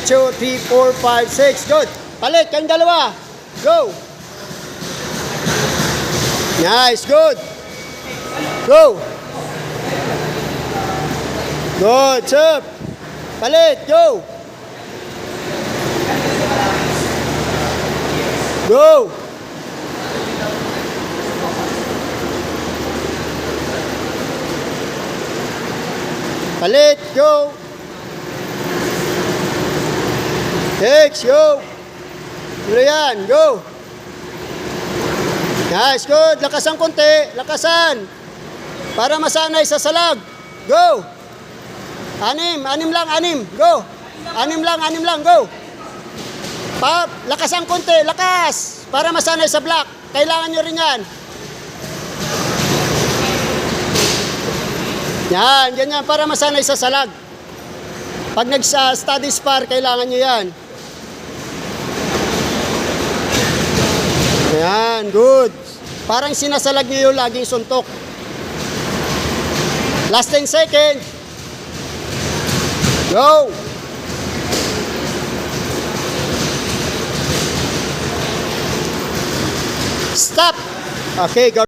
2, 3, 4, 5, 6. Good. Palit, kayong dalawa. Go. Nice, good. Go. Good, serve. Palit, go. Go. Palit, go. Next, go. Tuloy yan, go. Nice, good. Lakasan konti, lakasan. Para masanay sa salag. Go. Anim lang, go. Anim lang, go. Lakasan konti, lakas. Para masanay sa block. Kailangan nyo rin yan. Yan, ganyan, para masanay sa salag. Pag nag-study spar, kailangan nyo yan. Ayan, good. Parang sinasalag nyo yung laging suntok. Last 10 seconds. Go! Stop! Okay, go.